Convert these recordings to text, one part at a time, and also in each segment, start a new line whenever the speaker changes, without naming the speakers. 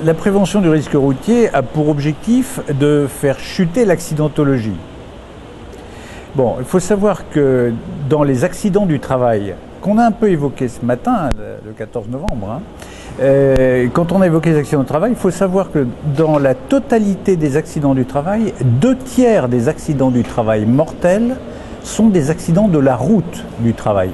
La prévention du risque routier a pour objectif de faire chuter l'accidentologie. Bon, il faut savoir que dans les accidents du travail, qu'on a un peu évoqué ce matin, le 14 novembre, quand on a évoqué les accidents du travail, il faut savoir que dans la totalité des accidents du travail, 2/3 des accidents du travail mortels sont des accidents de la route du travail.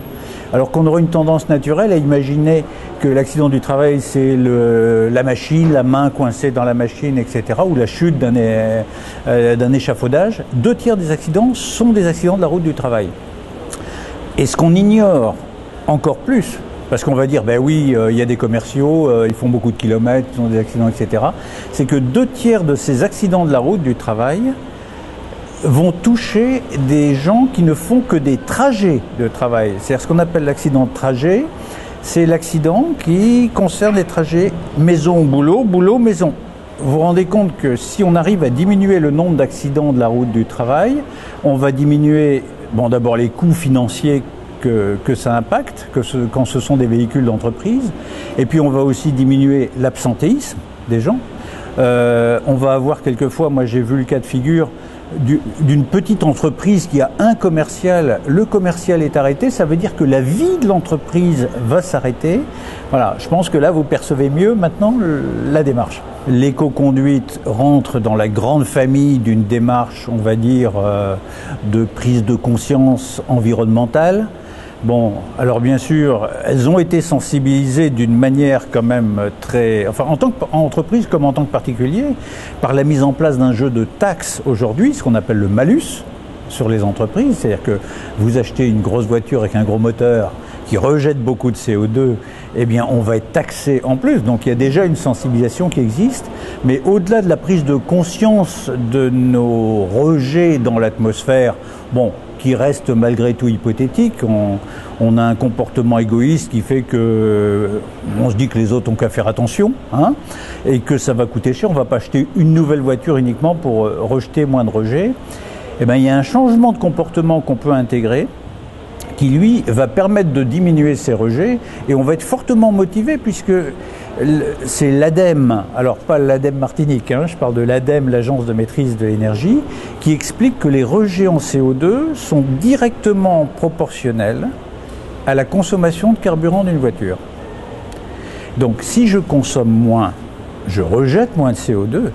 Alors qu'on aurait une tendance naturelle à imaginer que l'accident du travail, c'est la machine, la main coincée dans la machine, etc., ou la chute d'un échafaudage. 2/3 des accidents sont des accidents de la route du travail. Et ce qu'on ignore encore plus, parce qu'on va dire, ben oui, il y a des commerciaux, ils font beaucoup de kilomètres, ils ont des accidents, etc., c'est que 2/3 de ces accidents de la route du travail vont toucher des gens qui ne font que des trajets de travail. C'est-à-dire ce qu'on appelle l'accident de trajet, c'est l'accident qui concerne les trajets maison-boulot, boulot-maison. Vous vous rendez compte que si on arrive à diminuer le nombre d'accidents de la route du travail, on va diminuer, bon, d'abord les coûts financiers que ça impacte, quand ce sont des véhicules d'entreprise, et puis on va aussi diminuer l'absentéisme des gens. On va avoir quelquefois, moi j'ai vu le cas de figure, d'une petite entreprise qui a un commercial, le commercial est arrêté, ça veut dire que la vie de l'entreprise va s'arrêter. Voilà, je pense que là vous percevez mieux maintenant la démarche. L'éco-conduite rentre dans la grande famille d'une démarche, on va dire, de prise de conscience environnementale. Bon, alors bien sûr, elles ont été sensibilisées d'une manière quand même très... Enfin, en tant qu'entreprise comme en tant que particulier, par la mise en place d'un jeu de taxes aujourd'hui, ce qu'on appelle le malus sur les entreprises. C'est-à-dire que vous achetez une grosse voiture avec un gros moteur qui rejette beaucoup de CO2, eh bien on va être taxé en plus. Donc il y a déjà une sensibilisation qui existe. Mais au-delà de la prise de conscience de nos rejets dans l'atmosphère, bon, qui reste malgré tout hypothétique, on a un comportement égoïste qui fait que on se dit que les autres ont qu'à faire attention, hein, et que ça va coûter cher. On ne va pas acheter une nouvelle voiture uniquement pour rejeter moins de rejets. Eh bien, il y a un changement de comportement qu'on peut intégrer qui, lui, va permettre de diminuer ces rejets, et on va être fortement motivé puisque c'est l'ADEME, alors pas l'ADEME Martinique, hein, je parle de l'ADEME, l'Agence de maîtrise de l'énergie, qui explique que les rejets en CO2 sont directement proportionnels à la consommation de carburant d'une voiture. Donc si je consomme moins, je rejette moins de CO2,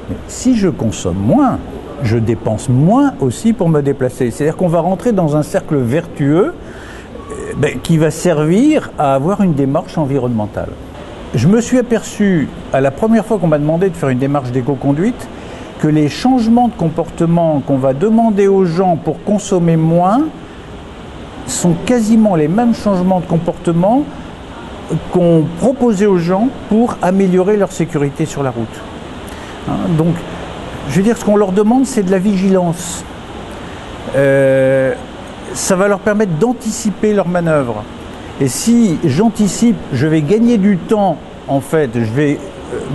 mais si je consomme moins, je dépense moins aussi pour me déplacer. C'est-à-dire qu'on va rentrer dans un cercle vertueux qui va servir à avoir une démarche environnementale. Je me suis aperçu, à la première fois qu'on m'a demandé de faire une démarche d'éco-conduite, que les changements de comportement qu'on va demander aux gens pour consommer moins sont quasiment les mêmes changements de comportement qu'on proposait aux gens pour améliorer leur sécurité sur la route. Hein, donc, je veux dire, ce qu'on leur demande, c'est de la vigilance. Ça va leur permettre d'anticiper leurs manœuvres. Et si j'anticipe, je vais gagner du temps, en fait, je vais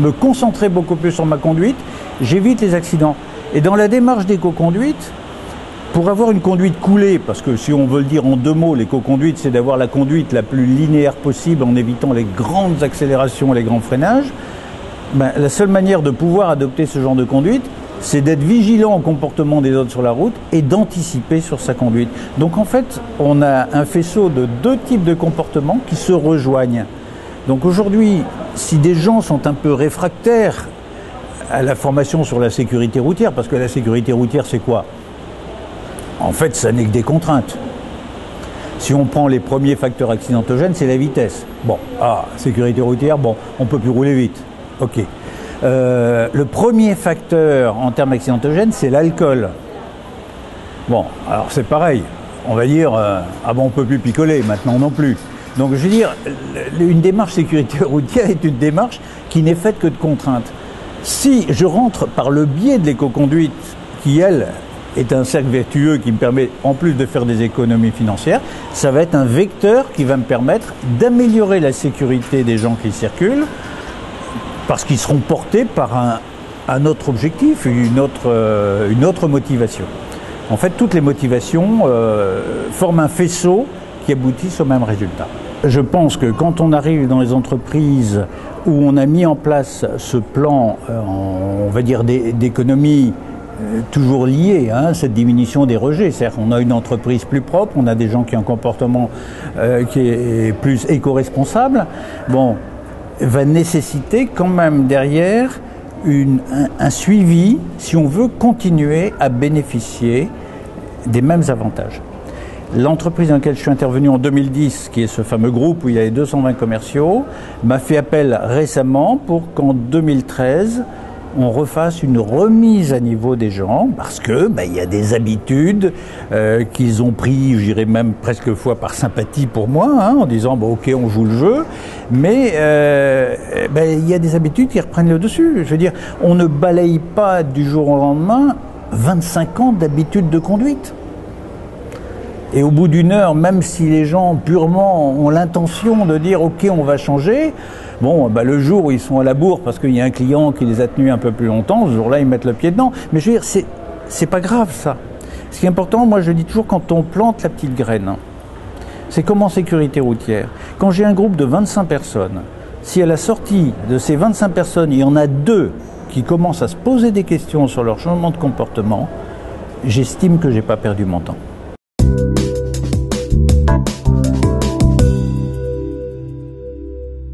me concentrer beaucoup plus sur ma conduite, j'évite les accidents. Et dans la démarche d'éco-conduite, pour avoir une conduite coolée, parce que si on veut le dire en deux mots, l'éco-conduite, c'est d'avoir la conduite la plus linéaire possible en évitant les grandes accélérations et les grands freinages, la seule manière de pouvoir adopter ce genre de conduite, c'est d'être vigilant au comportement des autres sur la route et d'anticiper sur sa conduite. Donc en fait, on a un faisceau de deux types de comportements qui se rejoignent. Donc aujourd'hui, si des gens sont un peu réfractaires à la formation sur la sécurité routière, parce que la sécurité routière, c'est quoi? En fait, ça n'est que des contraintes. Si on prend les premiers facteurs accidentogènes, c'est la vitesse. Bon, sécurité routière, bon, on peut plus rouler vite. Ok. Le premier facteur en termes accidentogènes, c'est l'alcool. Bon, alors c'est pareil. On va dire, on peut plus picoler, maintenant non plus. Donc je veux dire, une démarche sécurité routière est une démarche qui n'est faite que de contraintes. Si je rentre par le biais de l'éco-conduite, qui elle est un cercle vertueux qui me permet en plus de faire des économies financières, ça va être un vecteur qui va me permettre d'améliorer la sécurité des gens qui circulent, parce qu'ils seront portés par un autre objectif, une autre motivation. En fait, toutes les motivations forment un faisceau qui aboutissent au même résultat. Je pense que quand on arrive dans les entreprises où on a mis en place ce plan, on va dire d'économie, toujours lié à cette diminution des rejets. C'est-à-dire qu'on a une entreprise plus propre, on a des gens qui ont un comportement qui est plus éco-responsable, va nécessiter quand même derrière un suivi si on veut continuer à bénéficier des mêmes avantages. L'entreprise dans laquelle je suis intervenu en 2010, qui est ce fameux groupe où il y avait 220 commerciaux, m'a fait appel récemment pour qu'en 2013, on refasse une remise à niveau des gens, parce que il y a des habitudes qu'ils ont pris, je dirais même presque fois par sympathie pour moi, en disant ok, on joue le jeu, mais il y a des habitudes qui reprennent le dessus. Je veux dire, on ne balaye pas du jour au lendemain 25 ans d'habitudes de conduite. Et au bout d'une heure, même si les gens purement ont l'intention de dire ok, on va changer, le jour où ils sont à la bourre parce qu'il y a un client qui les a tenus un peu plus longtemps, ce jour-là ils mettent le pied dedans. Mais je veux dire, c'est pas grave ça. Ce qui est important, moi je dis toujours, quand on plante la petite graine, c'est comme en sécurité routière. Quand j'ai un groupe de 25 personnes, si à la sortie de ces 25 personnes, il y en a 2 qui commencent à se poser des questions sur leur changement de comportement, j'estime que j'ai pas perdu mon temps.